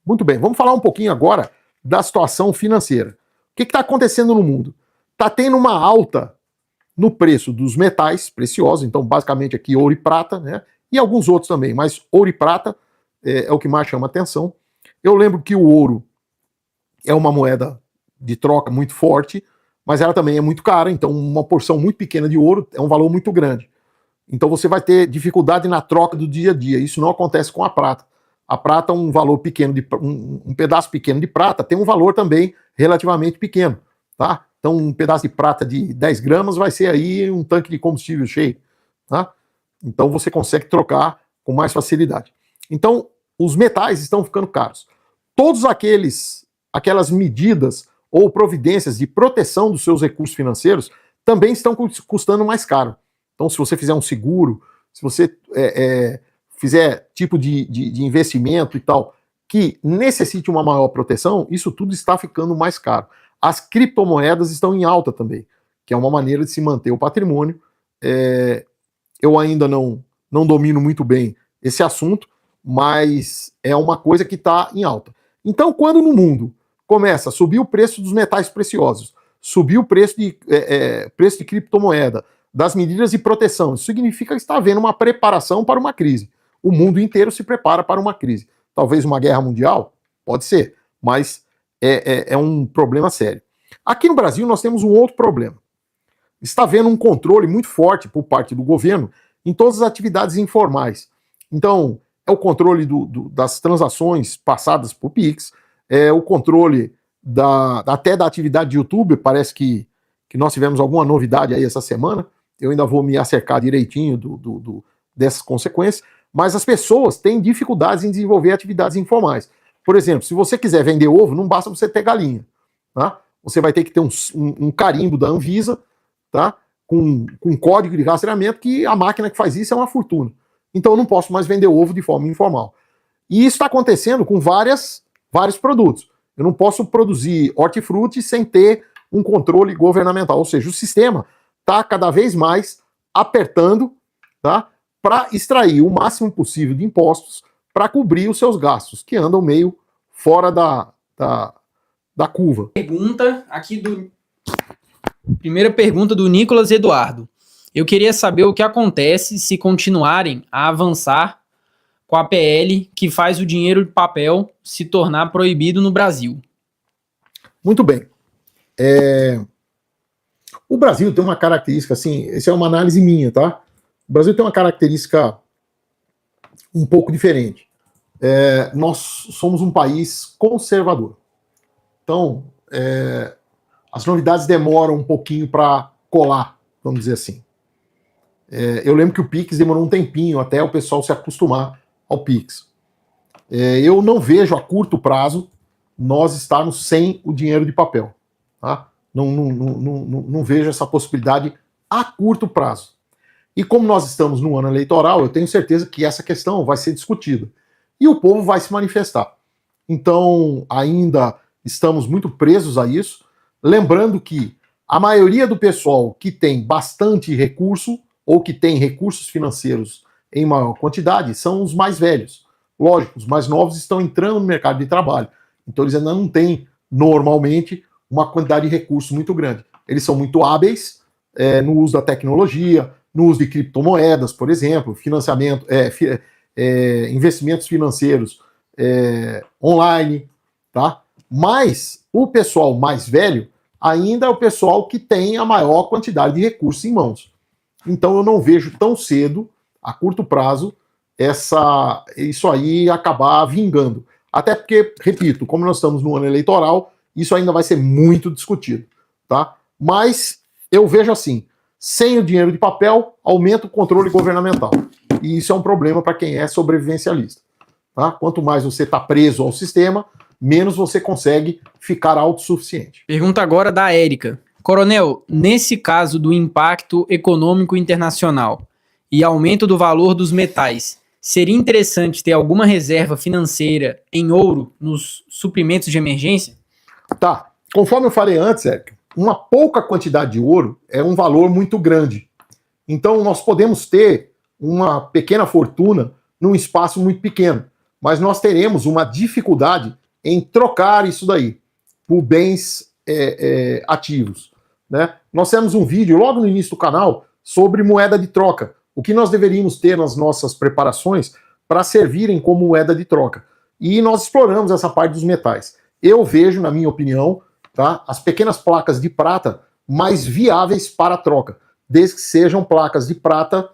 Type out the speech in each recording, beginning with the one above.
Muito bem, vamos falar um pouquinho agora da situação financeira. O que está acontecendo no mundo? Está tendo uma alta no preço dos metais preciosos, então basicamente aqui ouro e prata, né? E alguns outros também, mas ouro e prata é o que mais chama atenção. Eu lembro que o ouro é uma moeda de troca muito forte, mas ela também é muito cara, então uma porção muito pequena de ouro é um valor muito grande. Então você vai ter dificuldade na troca do dia a dia. Isso não acontece com a prata. A prata, um valor pequeno, um pedaço pequeno de prata, tem um valor também relativamente pequeno. Tá? Então um pedaço de prata de 10 gramas vai ser aí um tanque de combustível cheio. Tá? Então você consegue trocar com mais facilidade. Então os metais estão ficando caros. Todos aquelas medidas ou providências de proteção dos seus recursos financeiros também estão custando mais caro. Então, se você fizer um seguro, se você fizer tipo de investimento e tal, que necessite uma maior proteção, isso tudo está ficando mais caro. As criptomoedas estão em alta também, que é uma maneira de se manter o patrimônio. Eu ainda não domino muito bem esse assunto, mas é uma coisa que está em alta. Então, quando no mundo começa a subir o preço dos metais preciosos, subir o preço de criptomoeda, das medidas de proteção, isso significa que está havendo uma preparação para uma crise. O mundo inteiro se prepara para uma crise. Talvez uma guerra mundial? Pode ser, mas é um problema sério. Aqui no Brasil nós temos um outro problema. Está havendo um controle muito forte por parte do governo em todas as atividades informais. Então, é o controle das transações passadas por Pix, é o controle até da atividade de YouTube. Parece que nós tivemos alguma novidade aí essa semana. Eu ainda vou me acercar direitinho dessas consequências, mas as pessoas têm dificuldades em desenvolver atividades informais. Por exemplo, se você quiser vender ovo, não basta você ter galinha. Tá? Você vai ter que ter um carimbo da Anvisa, tá? com código de rastreamento, que a máquina que faz isso é uma fortuna. Então eu não posso mais vender ovo de forma informal. E isso está acontecendo com vários produtos. Eu não posso produzir hortifruti sem ter um controle governamental, ou seja, o sistema está cada vez mais apertando, tá, para extrair o máximo possível de impostos para cobrir os seus gastos, que andam meio fora da curva. Primeira pergunta do Nicolas Eduardo. Eu queria saber o que acontece se continuarem a avançar com a PL que faz o dinheiro de papel se tornar proibido no Brasil. Muito bem. O Brasil tem uma característica, assim, essa é uma análise minha, tá? O Brasil tem uma característica um pouco diferente. Nós somos um país conservador. Então, as novidades demoram um pouquinho para colar, vamos dizer assim. Eu lembro que o Pix demorou um tempinho até o pessoal se acostumar ao Pix. Eu não vejo a curto prazo nós estarmos sem o dinheiro de papel. Tá? Não vejo essa possibilidade a curto prazo. E como nós estamos no ano eleitoral, eu tenho certeza que essa questão vai ser discutida. E o povo vai se manifestar. Então, ainda estamos muito presos a isso. Lembrando que a maioria do pessoal que tem bastante recurso, ou que tem recursos financeiros em maior quantidade, são os mais velhos. Lógico, os mais novos estão entrando no mercado de trabalho. Então, eles ainda não têm, normalmente, uma quantidade de recursos muito grande. Eles são muito hábeis no uso da tecnologia, no uso de criptomoedas, por exemplo, financiamento, investimentos financeiros online, tá? Mas o pessoal mais velho ainda é o pessoal que tem a maior quantidade de recursos em mãos. Então eu não vejo tão cedo, a curto prazo, isso aí acabar vingando. Até porque, repito, como nós estamos no ano eleitoral, isso ainda vai ser muito discutido, tá? Mas eu vejo assim, sem o dinheiro de papel, aumenta o controle governamental. E isso é um problema para quem é sobrevivencialista. Tá? Quanto mais você está preso ao sistema, menos você consegue ficar autossuficiente. Pergunta agora da Érica. Coronel, nesse caso do impacto econômico internacional e aumento do valor dos metais, seria interessante ter alguma reserva financeira em ouro nos suprimentos de emergência? Tá. Conforme eu falei antes, Érica, uma pouca quantidade de ouro é um valor muito grande. Então nós podemos ter uma pequena fortuna num espaço muito pequeno. mas nós teremos uma dificuldade em trocar isso daí por bens ativos, né? Nós temos um vídeo logo no início do canal sobre moeda de troca, o que nós deveríamos ter nas nossas preparações para servirem como moeda de troca. E nós exploramos essa parte dos metais. Eu vejo, na minha opinião, tá, as pequenas placas de prata mais viáveis para troca, desde que sejam placas de prata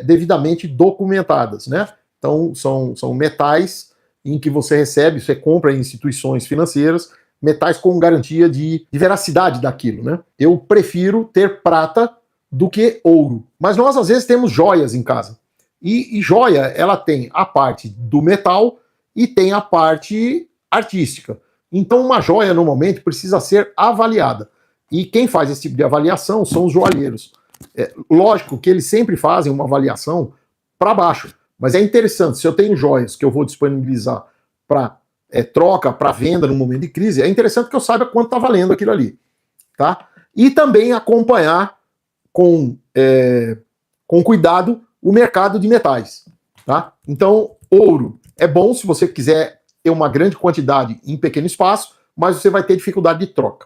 devidamente documentadas, né? Então, são metais em que você recebe, você compra em instituições financeiras, metais com garantia de veracidade daquilo, né? Eu prefiro ter prata do que ouro. Mas nós, às vezes, temos joias em casa. E joia, ela tem a parte do metal e tem a parte artística. Então, uma joia, normalmente, precisa ser avaliada. E quem faz esse tipo de avaliação são os joalheiros. Lógico que eles sempre fazem uma avaliação para baixo. Mas é interessante, se eu tenho joias que eu vou disponibilizar para troca, para venda no momento de crise, é interessante que eu saiba quanto está valendo aquilo ali. Tá? E também acompanhar com cuidado o mercado de metais. Tá? Então, ouro é bom se você quiser ter uma grande quantidade em pequeno espaço, mas você vai ter dificuldade de troca.